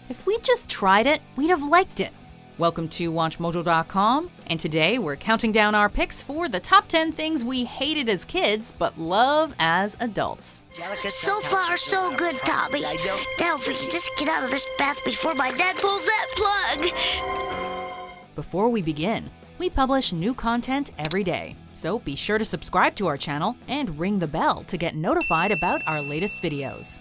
If we'd just tried it, we'd have liked it. Welcome to WatchMojo.com, and today we're counting down our picks for the top 10 things we hated as kids but love as adults. So far, so good, Tommy. Now if we can just get out of this bath before my dad pulls that plug. Before we begin, we publish new content every day, so be sure to subscribe to our channel and ring the bell to get notified about our latest videos.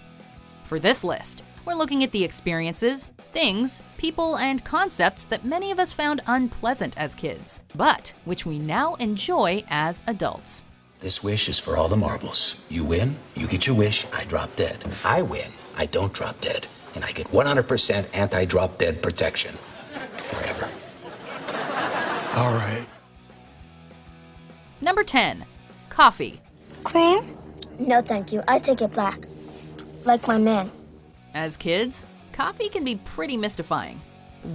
For this list, we're looking at the experiences, things, people, and concepts that many of us found unpleasant as kids, but which we now enjoy as adults. This wish is for all the marbles. You win, you get your wish, I drop dead. I win, I don't drop dead, and I get 100% anti-drop dead protection. Forever. All right. Number 10. Coffee. Cream? No, thank you. I take it black. Like my man. As kids, coffee can be pretty mystifying.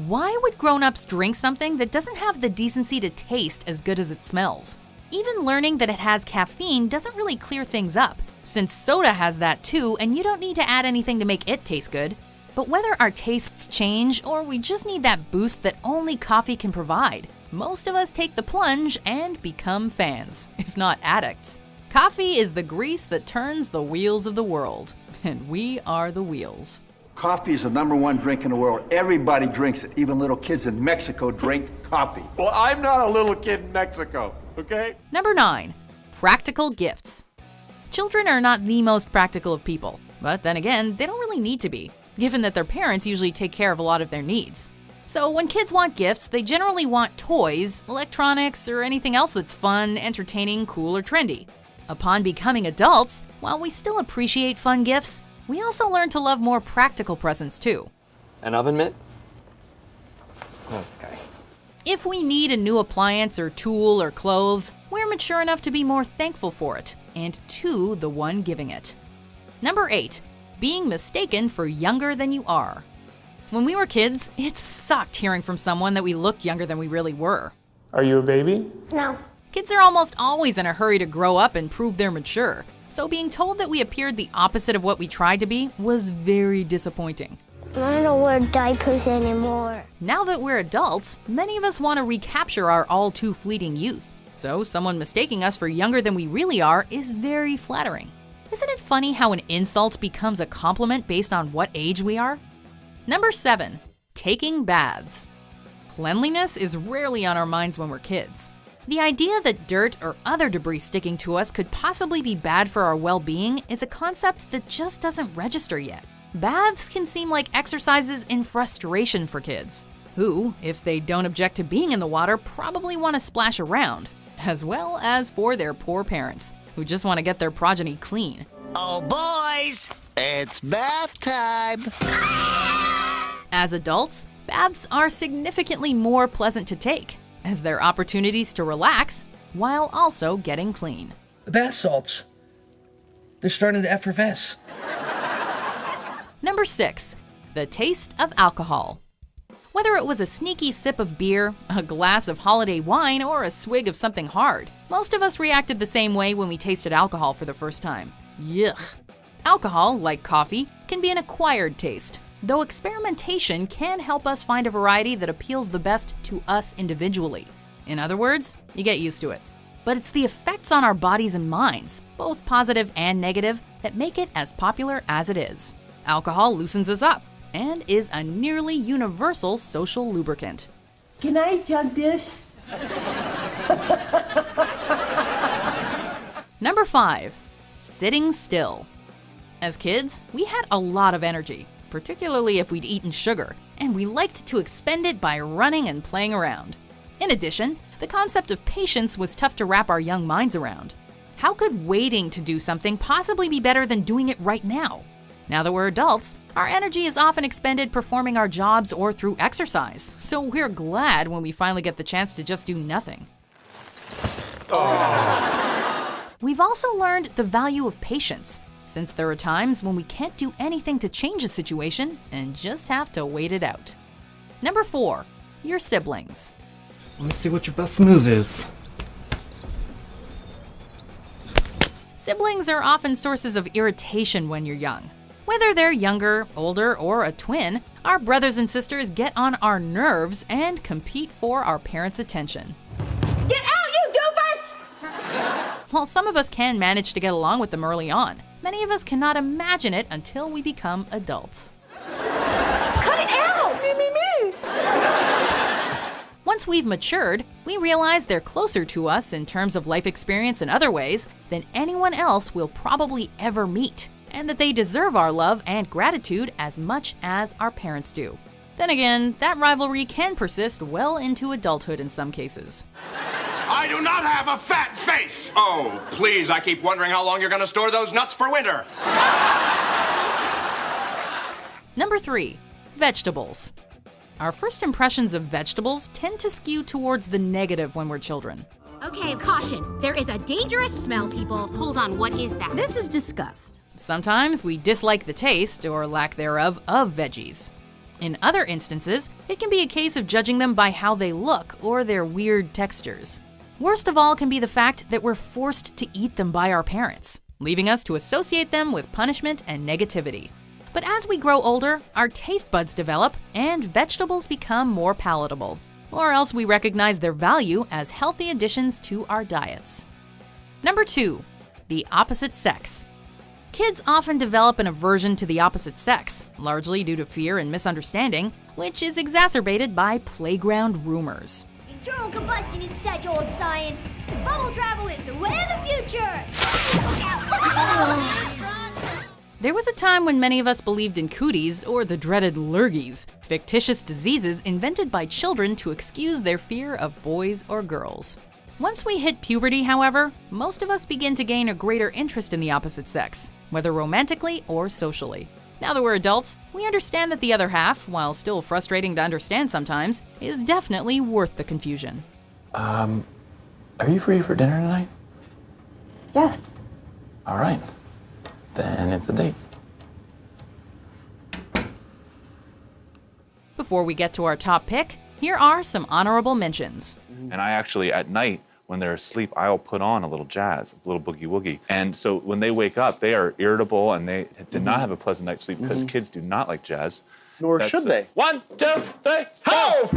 Why would grown-ups drink something that doesn't have the decency to taste as good as it smells? Even learning that it has caffeine doesn't really clear things up, since soda has that too, and you don't need to add anything to make it taste good. But whether our tastes change or we just need that boost that only coffee can provide, most of us take the plunge and become fans, if not addicts. Coffee is the grease that turns the wheels of the world, and we are the wheels. Coffee is the #1 drink in the world. Everybody drinks it. Even little kids in Mexico drink coffee. Well, I'm not a little kid in Mexico, okay? Number 9. Practical gifts. Children are not the most practical of people, but then again, they don't really need to be, given that their parents usually take care of a lot of their needs. So when kids want gifts, they generally want toys, electronics, or anything else that's fun, entertaining, cool, or trendy. Upon becoming adults, while we still appreciate fun gifts, we also learn to love more practical presents too. An oven mitt? Okay. If we need a new appliance or tool or clothes, we're mature enough to be more thankful for it, and to the one giving it. Number 8. Being mistaken for younger than you are. When we were kids, it sucked hearing from someone that we looked younger than we really were. Are you a baby? No. Kids are almost always in a hurry to grow up and prove they're mature, so being told that we appeared the opposite of what we tried to be was very disappointing. I don't wear diapers anymore. Now that we're adults, many of us want to recapture our all too fleeting youth, so someone mistaking us for younger than we really are is very flattering. Isn't it funny how an insult becomes a compliment based on what age we are? Number 7. Taking baths. Cleanliness is rarely on our minds when we're kids. The idea that dirt or other debris sticking to us could possibly be bad for our well-being is a concept that just doesn't register yet. Baths can seem like exercises in frustration for kids, who, if they don't object to being in the water, probably want to splash around, as well as for their poor parents, who just want to get their progeny clean. Oh, boys, it's bath time. As adults, baths are significantly more pleasant to take, as they're opportunities to relax while also getting clean. The bath salts, they're starting to effervesce. Number 6. The taste of alcohol. Whether it was a sneaky sip of beer, a glass of holiday wine, or a swig of something hard, most of us reacted the same way when we tasted alcohol for the first time. Yuck. Alcohol, like coffee, can be an acquired taste, though experimentation can help us find a variety that appeals the best to us individually. In other words, you get used to it. But it's the effects on our bodies and minds, both positive and negative, that make it as popular as it is. Alcohol loosens us up and is a nearly universal social lubricant. Can I jug this? Number 5. Sitting still. As kids, we had a lot of energy, particularly if we'd eaten sugar, and we liked to expend it by running and playing around. In addition, the concept of patience was tough to wrap our young minds around. How could waiting to do something possibly be better than doing it right now? Now that we're adults, our energy is often expended performing our jobs or through exercise, so we're glad when we finally get the chance to just do nothing. We've also learned the value of patience, since there are times when we can't do anything to change a situation and just have to wait it out. Number 4. Your siblings. Let me see what your best move is. Siblings are often sources of irritation when you're young. Whether they're younger, older, or a twin, our brothers and sisters get on our nerves and compete for our parents' attention. Get out, you doofus! While some of us can manage to get along with them early on, many of us cannot imagine it until we become adults. Cut it out! Me. Once we've matured, we realize they're closer to us in terms of life experience and other ways than anyone else we'll probably ever meet, and that they deserve our love and gratitude as much as our parents do. Then again, that rivalry can persist well into adulthood in some cases. I do not have a fat face! Oh, please, I keep wondering how long you're gonna store those nuts for winter. Number 3, vegetables. Our first impressions of vegetables tend to skew towards the negative when we're children. Okay, caution. There is a dangerous smell, people. Hold on, what is that? This is disgust. Sometimes we dislike the taste, or lack thereof, of veggies. In other instances, it can be a case of judging them by how they look or their weird textures. Worst of all can be the fact that we're forced to eat them by our parents, leaving us to associate them with punishment and negativity. But as we grow older, our taste buds develop and vegetables become more palatable, or else we recognize their value as healthy additions to our diets. Number 2, the opposite sex. Kids often develop an aversion to the opposite sex, largely due to fear and misunderstanding, which is exacerbated by playground rumors. Internal combustion is such old science. Bubble travel is the way of the future. Look out! There was a time when many of us believed in cooties or the dreaded lurgies, fictitious diseases invented by children to excuse their fear of boys or girls. Once we hit puberty, however, most of us begin to gain a greater interest in the opposite sex, whether romantically or socially. Now that we're adults, we understand that the other half, while still frustrating to understand sometimes, is definitely worth the confusion. Are you free for dinner tonight? Yes. All right. Then it's a date. Before we get to our top pick, here are some honorable mentions. And I actually, at night, when they're asleep, I'll put on a little jazz, a little boogie woogie. And so when they wake up, they are irritable and they did not have a pleasant night's sleep because kids do not like jazz. Nor should they. 1, 2, 3, go!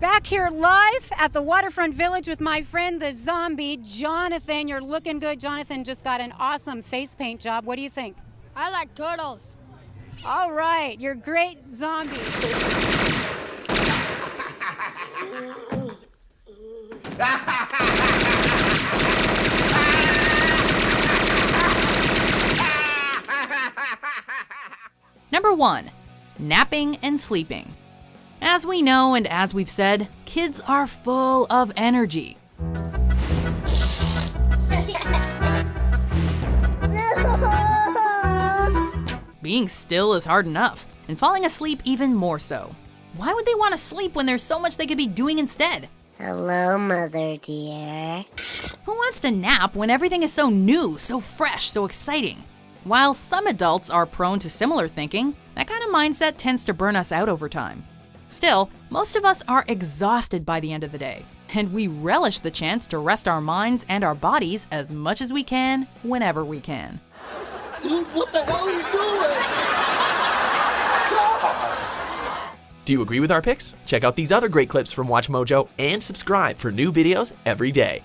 Back here live at the Waterfront Village with my friend the zombie, Jonathan. You're looking good. Jonathan just got an awesome face paint job. What do you think? I like turtles. All right, you're great zombie. Number 1, napping and sleeping. As we know and as we've said, kids are full of energy. Being still is hard enough, and falling asleep even more so. Why would they want to sleep when there's so much they could be doing instead? Hello, Mother dear. Who wants to nap when everything is so new, so fresh, so exciting? While some adults are prone to similar thinking, that kind of mindset tends to burn us out over time. Still, most of us are exhausted by the end of the day, and we relish the chance to rest our minds and our bodies as much as we can, whenever we can. Dude, what the hell are you doing? Do you agree with our picks? Check out these other great clips from WatchMojo and subscribe for new videos every day.